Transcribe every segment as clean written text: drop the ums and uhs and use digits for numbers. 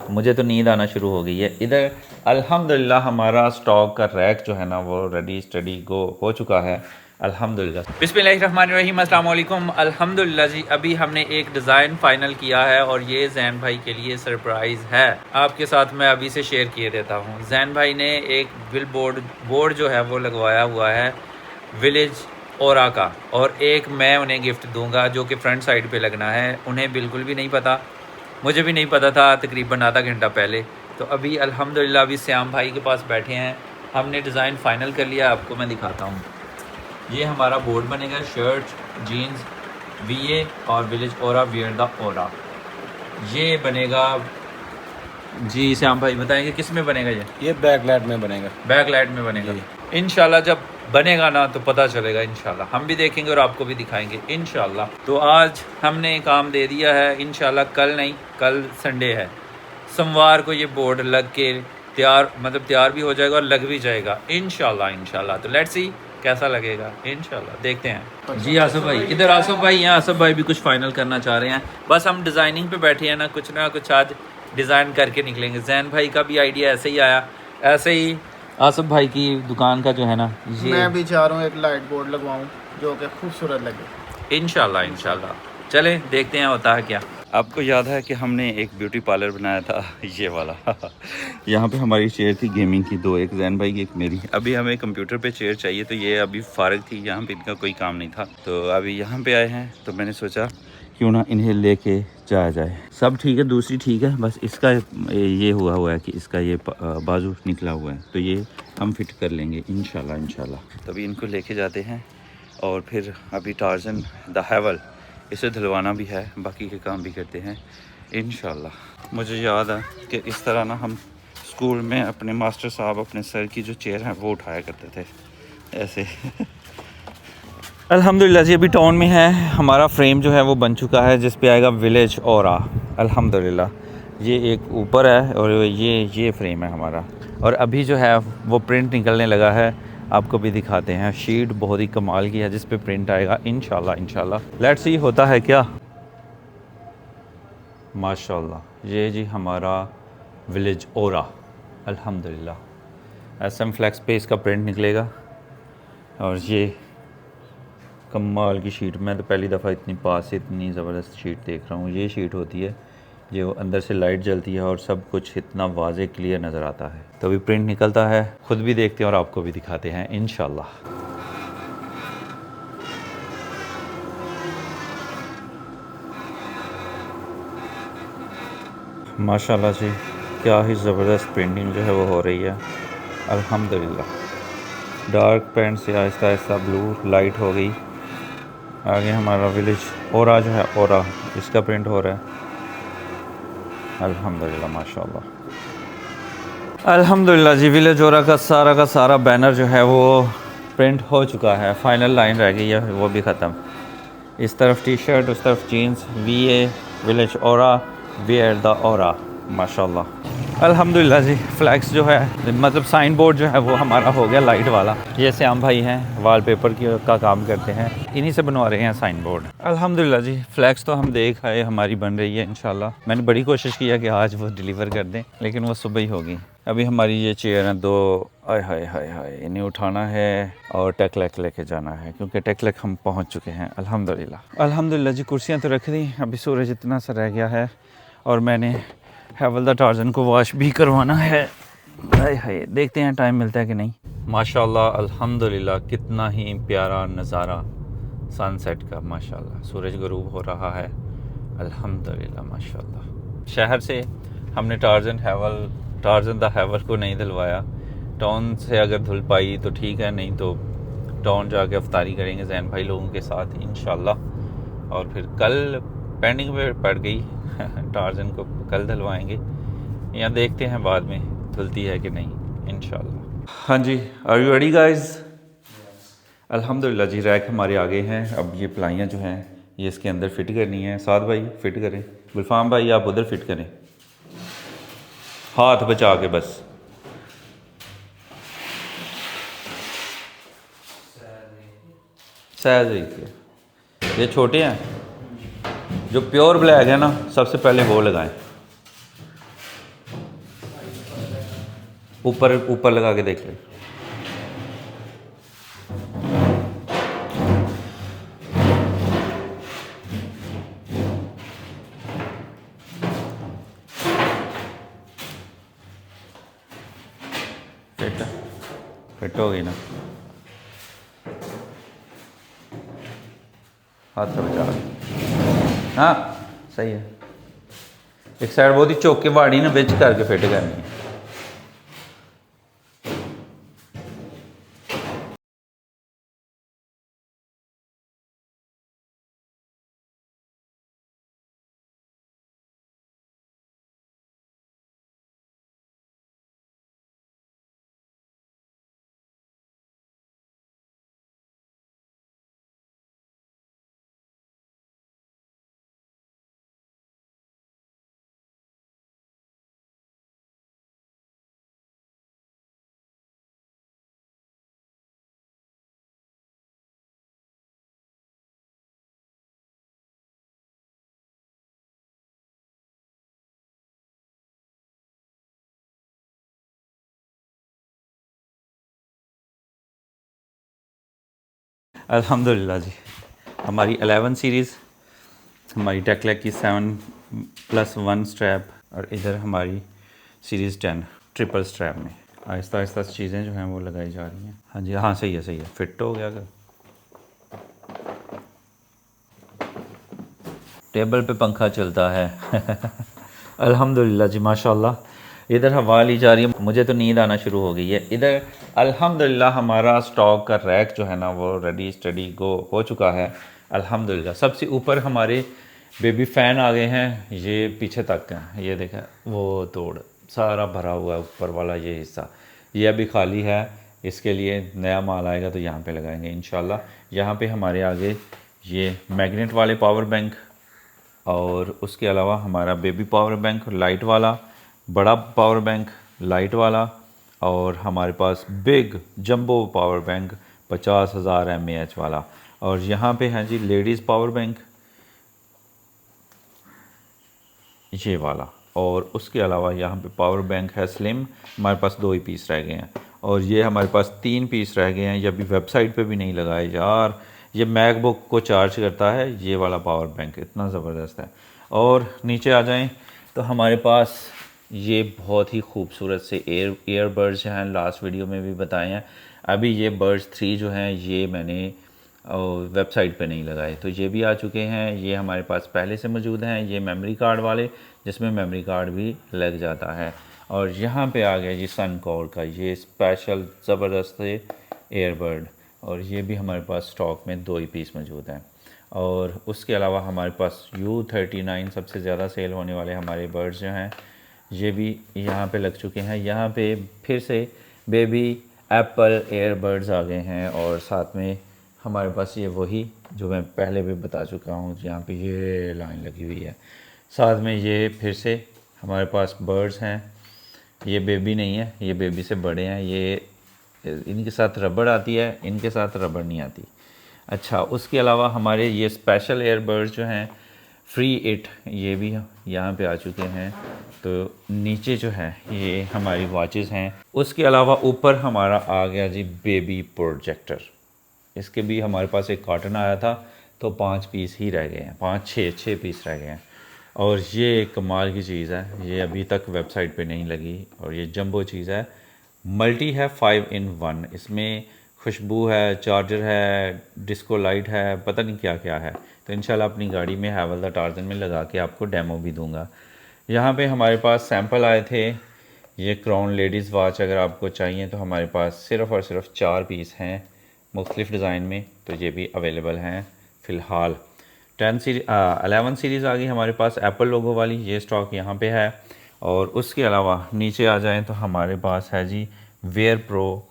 मुझे तो नींद आना शुरू हो गई है। इधर अल्हम्दुलिल्लाह हमारा स्टॉक का रैक जो है ना वो रेडी स्टडी गो हो चुका है अल्हम्दुलिल्लाह। बिस्मिल्लाहिर्रहमानिर्रहीम, अस्सलाम वालेकुम। अल्हम्दुलिल्लाह जी, अभी हमने एक डिज़ाइन फ़ाइनल किया है और ये जैन भाई के लिए सरप्राइज़ है। आपके साथ मैं अभी से शेयर किए देता हूँ। जैन भाई ने एक बिल बोर्ड जो है वो लगवाया हुआ है विलेज ओरा का, और एक मैं उन्हें गिफ्ट दूंगा जो कि फ्रंट साइड पे लगना है। उन्हें बिल्कुल भी नहीं पता, मुझे भी नहीं पता था तकरीबन आधा घंटा पहले। तो अभी अल्हम्दुलिल्लाह अभी श्याम भाई के पास बैठे हैं, हमने डिज़ाइन फ़ाइनल कर लिया। आपको मैं दिखाता हूँ, ये हमारा बोर्ड बनेगा, शर्ट जीन्स वीए और विलेज ओरा वियर द ओरा, ये बनेगा। जी श्याम भाई बताएंगे किस में बनेगा? ये बैक लाइट में बनेगा। बैक लाइट में बनेगा इंशाल्लाह। जब बनेगा ना तो पता चलेगा इंशाल्लाह, हम भी देखेंगे और आपको भी दिखाएंगे इंशाल्लाह। तो आज हमने काम दे दिया है इंशाल्लाह, कल नहीं, कल संडे है, सोमवार को ये बोर्ड लग के तैयार, मतलब तैयार भी हो जाएगा और लग भी जाएगा इंशाल्लाह। तो लेट्स सी कैसा लगेगा इंशाल्लाह, देखते हैं। जी आसफ भाई, इधर आसफ भाई, यहाँ आसफ भाई भी कुछ फाइनल करना चाह रहे हैं। बस हम डिज़ाइनिंग पे बैठे हैं ना कुछ आज डिज़ाइन करके निकलेंगे। जैन भाई का भी आइडिया ऐसे ही आया, ऐसे ही आसफ भाई की दुकान का जो है ना, ये मैं भी चाह रहा हूँ एक लाइट बोर्ड लगवाऊँ जो कि खूबसूरत लगे इंशाल्लाह। चलें देखते हैं होता है क्या। आपको याद है कि हमने एक ब्यूटी पार्लर बनाया था ये वाला यहाँ पे हमारी चेयर थी गेमिंग की, दो, एक जैन भाई की एक मेरी। अभी हमें कंप्यूटर पे चेयर चाहिए, तो ये अभी फारिग थी, यहाँ पे इनका कोई काम नहीं था, तो अभी यहाँ पे आए हैं। तो मैंने सोचा क्यों ना इन्हें लेके जाया जाए। सब ठीक है, दूसरी ठीक है, बस इसका ये हुआ है कि इसका ये बाजू निकला हुआ है, तो ये हम फिट कर लेंगे इंशाल्लाह। तभी इनको लेके जाते हैं और फिर अभी टार्जन द हैवल, इसे धुलवाना भी है, बाकी के काम भी करते हैं इंशाल्लाह। मुझे याद है कि इस तरह ना हम स्कूल में अपने मास्टर साहब अपने सर की जो चेयर है वो उठाया करते थे ऐसे अल्हम्दुलिल्लाह जी, अभी टाउन में है। हमारा फ्रेम जो है वो बन चुका है, जिस पे आएगा विलेज ओरा अल्हम्दुलिल्लाह। ये एक ऊपर है और ये फ्रेम है हमारा, और अभी जो है वो प्रिंट निकलने लगा है, आपको भी दिखाते हैं। शीट बहुत ही कमाल की है जिस पे प्रिंट आएगा इंशाल्लाह। लेट्स सी होता है क्या। माशाल्लाह, ये जी हमारा विलेज ओरा अल्हम्दुलिल्लाह। SM फ्लेक्स पे इसका प्रिंट निकलेगा, और ये कमाल की शीट। मैं तो पहली दफ़ा इतनी पास से इतनी ज़बरदस्त शीट देख रहा हूँ। ये शीट होती है जो अंदर से लाइट जलती है और सब कुछ इतना वाज़े क्लियर नज़र आता है। तो अभी प्रिंट निकलता है, ख़ुद भी देखते हैं और आपको भी दिखाते हैं इंशाल्लाह। माशाल्लाह जी, क्या ही ज़बरदस्त प्रिंटिंग जो है वो हो रही है अल्हम्दुलिल्लाह। डार्क पेंट से आहिस्ता आहिस्ता ब्लू लाइट हो गई। आगे हमारा विलेज ओरा जो है ओरा, इसका प्रिंट हो रहा है अल्हम्दुलिल्लाह माशाल्लाह। अल्हम्दुलिल्लाह जी, विलेज ओरा का सारा बैनर जो है वो प्रिंट हो चुका है। फाइनल लाइन रह गई है, वो भी ख़त्म। इस तरफ टी शर्ट, उस तरफ jeans, VA village aura wear the aura माशाल्लाह। अल्हम्दुलिल्लाह जी, फ्लैक्स जो है मतलब साइन बोर्ड जो है वो हमारा हो गया लाइट वाला। ये श्याम भाई हैं, वॉलपेपर का काम करते हैं, इन्हीं से बनवा रहे हैं साइन बोर्ड। अल्हम्दुलिल्लाह जी, फ्लैक्स तो हम देख आए, हमारी बन रही है इंशाल्लाह। मैंने बड़ी कोशिश किया कि आज वो डिलीवर कर दें, लेकिन वो सुबह ही होगी। अभी हमारी ये चेयर हैं दो, आय हाय, इन्हें उठाना है और टेकलेक लेके जाना है, क्योंकि टेकलेक हम पहुँच चुके हैं अल्हम्दुलिल्लाह जी। कुर्सियाँ तो रख दी, अभी सूरज इतना सा रह गया है, और मैंने हैवल द टार्जन को वॉश भी करवाना है। हाय देखते हैं टाइम मिलता है कि नहीं। माशाल्लाह अल्हम्दुलिल्लाह, कितना ही प्यारा नज़ारा सनसेट का माशाल्लाह। सूरज गरूब हो रहा है अल्हम्दुलिल्लाह माशाल्लाह। शहर से हमने टार्जन द हैवल को नहीं धुलवाया। टाउन से अगर धुल पाई तो ठीक है, नहीं तो टाउन जाके अफ्तारी करेंगे जैन भाई लोगों के साथ इंशाल्लाह। और फिर कल पेंडिंग पे पड़ गई टार्जन को कल धुलवाएंगे, या देखते हैं बाद में धुलती है कि नहीं इंशाल्लाह। हाँ जी, आर यू रेडी गाइस? अल्हम्दुलिल्लाह जी, रैक हमारे आगे हैं। अब ये प्लाइयाँ जो हैं ये इसके अंदर फिट करनी है। साद भाई फिट करें, गुलफाम भाई आप उधर फिट करें, हाथ बचा के बस। सहज ये छोटे हैं, जो प्योर ब्लैक है ना सबसे पहले वो लगाएं। ऊपर ऊपर लगा के देख ले। फिट फिट हो गई ना, हाथ से बचा। हाँ सही है। एक साइड बहुत ही चौके वाड़ी ना बिच करके फिट करनी है। अल्हम्दुलिल्लाह जी, हमारी 11 सीरीज़, हमारी टेक्लेक की 7+1 स्ट्रैप, और इधर हमारी सीरीज़ 10 ट्रिपल स्ट्रैप में आहिस्ता आहिस्ता चीज़ें जो हैं वो लगाई जा रही हैं। हाँ जी, हाँ सही है सही है, फिट हो गया। अगर टेबल पे पंखा चलता है अल्हम्दुलिल्लाह जी, माशाल्लाह। इधर हवा ली जा रही है, मुझे तो नींद आना शुरू हो गई है। इधर अल्हम्दुलिल्लाह हमारा स्टॉक का रैक जो है ना वो रेडी स्टडी गो हो चुका है अल्हम्दुलिल्लाह। सबसे ऊपर हमारे बेबी फ़ैन आ गए हैं, ये पीछे तक हैं, ये देखें वो तोड़ सारा भरा हुआ है ऊपर वाला ये हिस्सा, ये अभी खाली है। इसके लिए नया माल आएगा तो यहाँ पे लगाएंगे इंशाल्लाह। यहाँ पे हमारे आगे ये मैग्नेट वाले पावर बैंक, और उसके अलावा हमारा बेबी पावर बैंक लाइट वाला, बड़ा पावर बैंक लाइट वाला, और हमारे पास big jumbo power bank 50,000 mAh वाला। और यहाँ पे है जी लेडीज़ पावर बैंक ये वाला। और उसके अलावा यहाँ पे पावर बैंक है स्लिम, हमारे पास 2 ही पीस रह गए हैं। और ये हमारे पास 3 पीस रह गए हैं, ये अभी वेबसाइट पे भी नहीं लगाए यार। ये मैकबुक को चार्ज करता है ये वाला पावर बैंक, इतना ज़बरदस्त है। और नीचे आ जाएं तो हमारे पास ये बहुत ही खूबसूरत से ईयरबड्स हैं, लास्ट वीडियो में भी बताए हैं। अभी ये बर्ड्स 3 जो हैं ये मैंने वेबसाइट पे नहीं लगाए, तो ये भी आ चुके हैं। ये हमारे पास पहले से मौजूद हैं, ये मेमोरी कार्ड वाले जिसमें मेमोरी कार्ड भी लग जाता है। और यहाँ पे आ गया जी सनकोर का ये स्पेशल ज़बरदस्त ईयरबड, और ये भी हमारे पास स्टॉक में 2 ही पीस मौजूद हैं। और उसके अलावा हमारे पास U39 सबसे ज़्यादा सेल होने वाले हमारे बर्ड्स जो हैं ये भी यहाँ पे लग चुके हैं। यहाँ पे फिर से बेबी एप्पल ईयरबड्स आ गए हैं, और साथ में हमारे पास ये वही जो मैं पहले भी बता चुका हूँ, यहाँ पे ये लाइन लगी हुई है। साथ में ये फिर से हमारे पास बर्ड्स हैं, ये बेबी नहीं है, ये बेबी से बड़े हैं। ये इनके साथ रबड़ आती है, इनके साथ रबड़ नहीं आती। अच्छा, उसके अलावा हमारे ये स्पेशल ईयरबड्स जो हैं फ्री इट, ये भी यहाँ पे आ चुके हैं। तो नीचे जो है ये हमारी वॉचेस हैं। उसके अलावा ऊपर हमारा आ गया जी बेबी प्रोजेक्टर। इसके भी हमारे पास एक कार्टन आया था, तो 5 पीस ही रह गए हैं, 5-6 पीस रह गए हैं। और ये कमाल की चीज़ है, ये अभी तक वेबसाइट पे नहीं लगी, और ये जंबो चीज़ है, मल्टी है 5 in 1। इसमें खुशबू है, चार्जर है, डिस्को लाइट है, पता नहीं क्या क्या है। तो इंशाल्लाह अपनी गाड़ी में हैवल द टार्जन में लगा के आपको डेमो भी दूंगा। यहाँ पे हमारे पास सैंपल आए थे, ये क्राउन लेडीज़ वॉच अगर आपको चाहिए तो हमारे पास सिर्फ़ और सिर्फ 4 पीस हैं मुख्तलिफ़ डिज़ाइन में, तो ये भी अवेलेबल हैं फ़िलहाल। 11 सीरीज़ आ गई हमारे पास एप्पल लोगो वाली, ये स्टॉक यहाँ पे है। और उसके अलावा नीचे आ जाएं तो हमारे पास है जी वेयर प्रो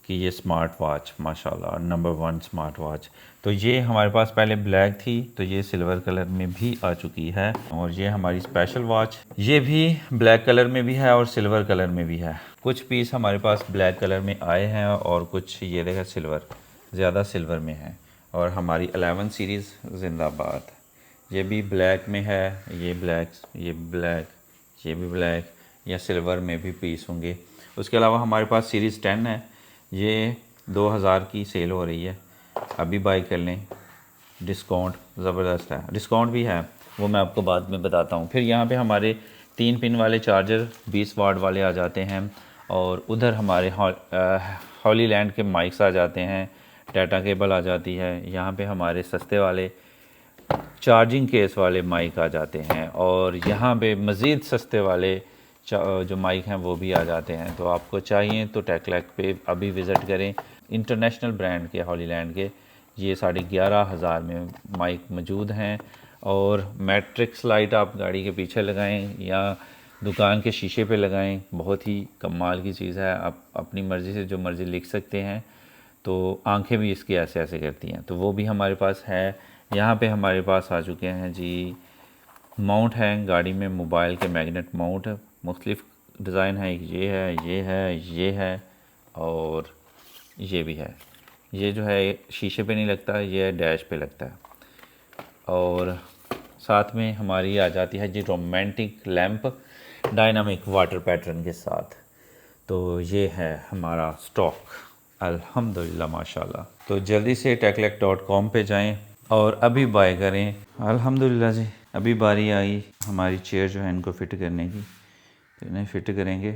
की ये स्मार्ट वॉच, माशाल्लाह नंबर 1 स्मार्ट वॉच। तो ये हमारे पास पहले ब्लैक थी, तो ये सिल्वर कलर में भी आ चुकी है। और ये हमारी स्पेशल वॉच, ये भी ब्लैक कलर में भी है और सिल्वर कलर में भी है। कुछ पीस हमारे पास ब्लैक कलर में आए हैं और कुछ ये देखा सिल्वर, ज़्यादा सिल्वर में है। और हमारी 11 सीरीज़ जिंदाबाद, ये भी ब्लैक में है, ये ब्लैक, ये ब्लैक, ये भी ब्लैक, या सिल्वर में भी पीस होंगे। उसके अलावा हमारे पास सीरीज़ 10 है, ये 2000 की सेल हो रही है, अभी बाई कर लें, डिस्काउंट ज़बरदस्त है, डिस्काउंट भी है, वो मैं आपको बाद में बताता हूँ। फिर यहाँ पे हमारे 3 पिन वाले चार्जर 20 वाट वाले आ जाते हैं, और उधर हमारे हॉलीलैंड के माइक्स आ जाते हैं, डाटा केबल आ जाती है, यहाँ पे हमारे सस्ते वाले चार्जिंग केस वाले माइक आ जाते हैं, और यहाँ पे मज़ीद सस्ते वाले जो माइक हैं वो भी आ जाते हैं। तो आपको चाहिए तो टेकलैक पे अभी विज़िट करें, इंटरनेशनल ब्रांड के हॉलीलैंड के ये 11,500 में माइक मौजूद हैं। और मैट्रिक्स लाइट आप गाड़ी के पीछे लगाएं या दुकान के शीशे पे लगाएं, बहुत ही कमाल की चीज़ है। आप अपनी मर्ज़ी से जो मर्ज़ी लिख सकते हैं, तो आंखें भी इसकी ऐसे ऐसे करती हैं, तो वो भी हमारे पास है। यहाँ पे हमारे पास आ चुके हैं जी माउंट हैं गाड़ी में, मोबाइल के मैग्नेट माउंट, मुख्तलिफ़ डिज़ाइन है, ये है, ये है, ये है, और ये भी है। ये जो है शीशे पे नहीं लगता, ये डैश पे लगता है। और साथ में हमारी आ जाती है जी romantic lamp dynamic water pattern के साथ। तो ये है हमारा स्टॉक, अल्हम्दुलिल्लाह माशाल्लाह। तो जल्दी से techlec.com पे जाएं और अभी बाय करें। अल्हम्दुलिल्लाह जी, अभी बारी आई हमारी चेयर जो है इनको फ़िट करने की, तो इन्हें फ़िट करेंगे,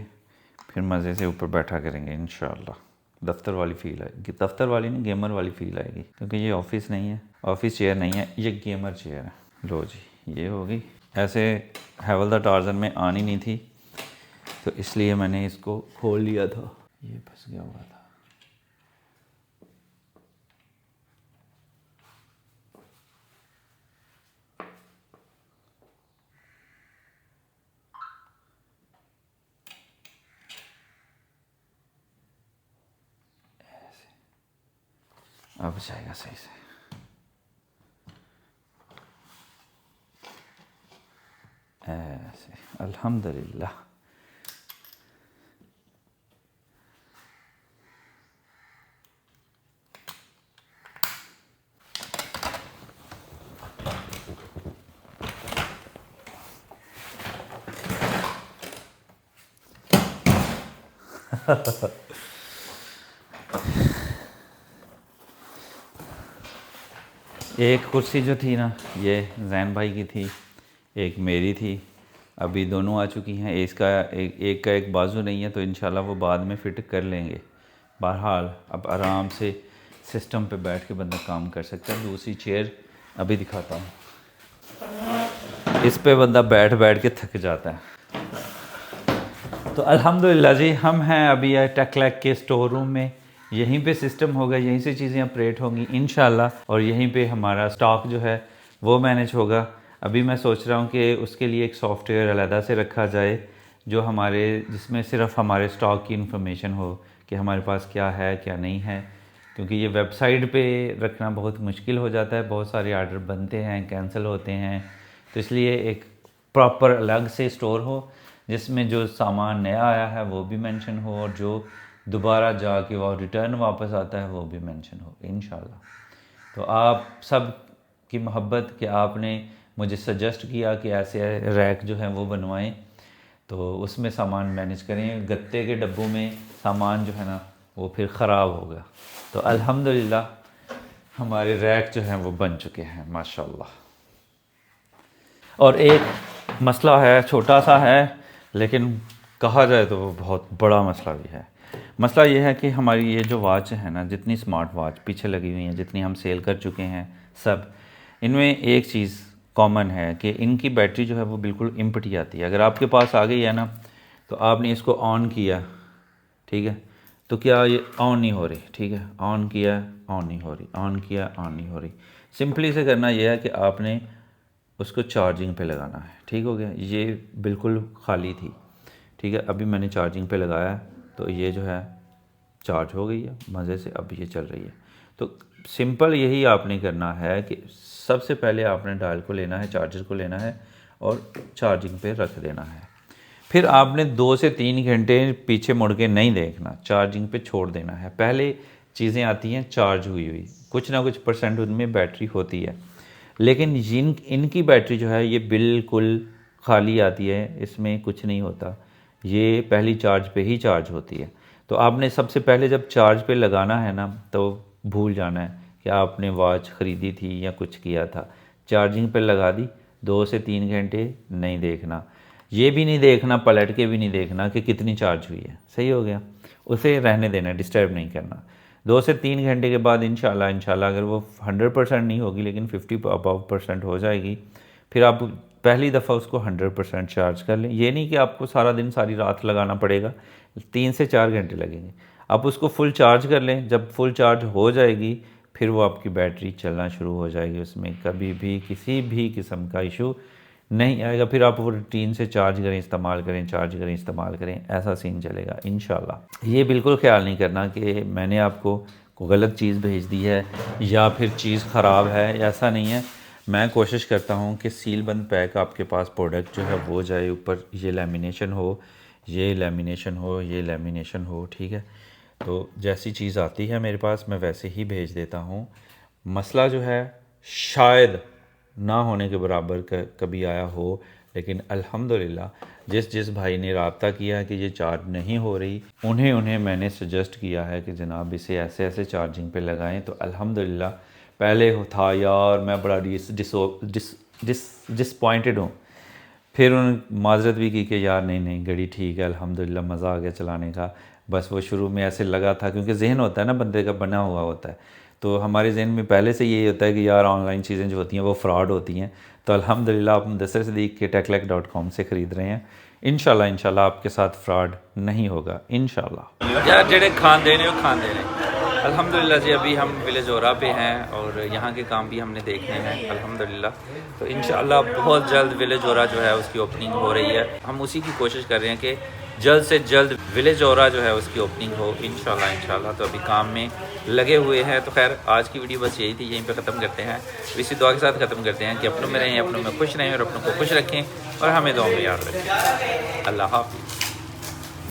फिर मज़े से ऊपर बैठा करेंगे इंशाल्लाह। दफ्तर वाली फ़ील आएगी, दफ्तर वाली नहीं, गेमर वाली फ़ील आएगी, क्योंकि ये ऑफिस नहीं है, ऑफिस चेयर नहीं है, ये गेमर चेयर है। लो जी, ये होगी। ऐसे हैवल द टार्जन में आनी नहीं थी, तो इसलिए मैंने इसको खोल लिया था, ये फंस गया हुआ था। अब जाएगा सही से। ऐसे अल्हम्दुलिल्लाह। एक कुर्सी जो थी ना, ये जैन भाई की थी, एक मेरी थी, अभी दोनों आ चुकी हैं। इसका एक का एक बाजू नहीं है, तो इंशाल्लाह वो बाद में फ़िट कर लेंगे। बहरहाल अब आराम से सिस्टम पे बैठ के बंदा काम कर सकता है। दूसरी चेयर अभी दिखाता हूँ, इस पे बंदा बैठ बैठ के थक जाता है। तो अल्हम्दुलिल्लाह जी, हम हैं अभी टेकलैक के स्टोर रूम में, यहीं पे सिस्टम होगा, यहीं से चीज़ें ऑपरेट होंगी इंशाल्लाह, और यहीं पे हमारा स्टॉक जो है वो मैनेज होगा। अभी मैं सोच रहा हूँ कि उसके लिए एक सॉफ्टवेयर अलहदा से रखा जाए, जो हमारे जिसमें सिर्फ हमारे स्टॉक की इंफॉर्मेशन हो कि हमारे पास क्या है क्या नहीं है, क्योंकि ये वेबसाइट पे रखना बहुत मुश्किल हो जाता है, बहुत सारे आर्डर बनते हैं, कैंसिल होते हैं। तो इसलिए एक प्रॉपर अलग से स्टोर हो, जिसमें जो सामान नया आया है वो भी मेंशन हो, और जो दोबारा जाके वो रिटर्न वापस आता है वो भी मेंशन हो इंशाल्लाह। तो आप सब की मोहब्बत कि आपने मुझे सजेस्ट किया कि ऐसे रैक जो है वो बनवाएं, तो उसमें सामान मैनेज करें। गत्ते के डब्बों में सामान जो है ना वो फिर ख़राब होगा। तो अल्हम्दुलिल्लाह हमारे रैक जो हैं वो बन चुके हैं माशाल्लाह। और एक मसला है, छोटा सा है, लेकिन कहा जाए तो वो बहुत बड़ा मसला भी है। मसला ये है कि हमारी ये जो वॉच है ना, जितनी स्मार्ट वॉच पीछे लगी हुई हैं, जितनी हम सेल कर चुके हैं सब, इनमें एक चीज़ कॉमन है कि इनकी बैटरी जो है वो बिल्कुल इम्पटी आती है। अगर आपके पास आ गई है ना, तो आपने इसको ऑन किया, ठीक है, तो क्या ये ऑन नहीं हो रही, ठीक है, ऑन किया ऑन नहीं हो रही, ऑन किया ऑन नहीं हो रही। सिंपली से करना यह है कि आपने उसको चार्जिंग पे लगाना है। ठीक हो गया, ये बिल्कुल खाली थी, ठीक है, अभी मैंने चार्जिंग पे लगाया, तो ये जो है चार्ज हो गई है मज़े से, अब ये चल रही है। तो सिंपल यही आपने करना है कि सबसे पहले आपने डायल को लेना है, चार्जर को लेना है और चार्जिंग पे रख देना है। फिर आपने 2 से 3 घंटे पीछे मुड़ के नहीं देखना, चार्जिंग पे छोड़ देना है। पहले चीज़ें आती हैं चार्ज हुई हुई, कुछ ना कुछ परसेंट उनमें बैटरी होती है, लेकिन इनकी बैटरी जो है ये बिल्कुल खाली आती है, इसमें कुछ नहीं होता। ये पहली चार्ज पे ही चार्ज होती है। तो आपने सबसे पहले जब चार्ज पे लगाना है ना, तो भूल जाना है कि आपने वॉच ख़रीदी थी या कुछ किया था। चार्जिंग पे लगा दी, 2 से 3 घंटे नहीं देखना, ये भी नहीं देखना, पलट के भी नहीं देखना कि कितनी चार्ज हुई है। सही हो गया, उसे रहने देना, डिस्टर्ब नहीं करना। 2 से 3 घंटे के बाद इंशाल्लाह अगर वो 100% नहीं होगी लेकिन 50 अबव % हो जाएगी, फिर आप पहली दफ़ा उसको 100% चार्ज कर लें। ये नहीं कि आपको सारा दिन सारी रात लगाना पड़ेगा, 3 से 4 घंटे लगेंगे। आप उसको फुल चार्ज कर लें, जब फुल चार्ज हो जाएगी फिर वो आपकी बैटरी चलना शुरू हो जाएगी, उसमें कभी भी किसी भी किस्म का इशू नहीं आएगा। फिर आप वो रूटीन से चार्ज करें, इस्तेमाल करें, चार्ज करें, इस्तेमाल करें, ऐसा सीन चलेगा इंशाल्लाह। ये बिल्कुल ख्याल नहीं करना कि मैंने आपको कोई गलत चीज़ भेज दी है या फिर चीज़ ख़राब है, ऐसा नहीं है। मैं कोशिश करता हूँ कि सील बंद पैक आपके पास प्रोडक्ट जो है वो जाए, ऊपर ये लेमिनेशन हो, ये लेमिनेशन हो, ये लेमिनेशन हो, ठीक है। तो जैसी चीज़ आती है मेरे पास मैं वैसे ही भेज देता हूँ। मसला जो है शायद ना होने के बराबर कभी आया हो, लेकिन अल्हम्दुलिल्लाह जिस भाई ने राब्ता किया कि ये चार्ज नहीं हो रही, उन्हें मैंने सजेस्ट किया है कि जनाब इसे ऐसे ऐसे चार्जिंग पे लगाएं। तो अल्हम्दुलिल्लाह पहले था यार मैं बड़ा डिसपॉइंटेड हूँ, फिर उन्होंने माजरत भी की कि यार नहीं घड़ी ठीक है, अल्हम्दुलिल्लाह मज़ा आ गया चलाने का। बस वो शुरू में ऐसे लगा था, क्योंकि जहन होता है ना बंदे का बना हुआ होता है, तो हमारे जहन में पहले से यही होता है कि यार ऑनलाइन चीज़ें जो होती हैं वो फ्रॉड होती हैं। तो अल्हम्दुलिल्लाह आप मुदस्सिर सिद्दीक़ के techlek.com से ख़रीद रहे हैं। इंशाल्लाह आपके साथ फ्रॉड नहीं होगा इंशाल्लाह। यार जेड़े खान देने वो खान देने। अल्हम्दुलिल्लाह जी अभी हम विलेज ओरा पे हैं और यहाँ के काम भी हमने देखने हैं अल्हम्दुलिल्लाह। तो इंशाल्लाह बहुत जल्द विलेज ओरा जो है उसकी ओपनिंग हो रही है। हम उसी की कोशिश कर रहे हैं कि जल्द से जल्द विलेज ओरा जो है उसकी ओपनिंग हो इंशाल्लाह। तो अभी काम में लगे हुए हैं। तो खैर आज की वीडियो बस यही थी, यहीं पे ख़त्म करते हैं। इसी दुआ के साथ ख़त्म करते हैं कि अपनों में रहें, अपनों में खुश रहें और अपनों को खुश रखें और हमें दुआ में याद रखें। अल्लाह हाफ़िज़।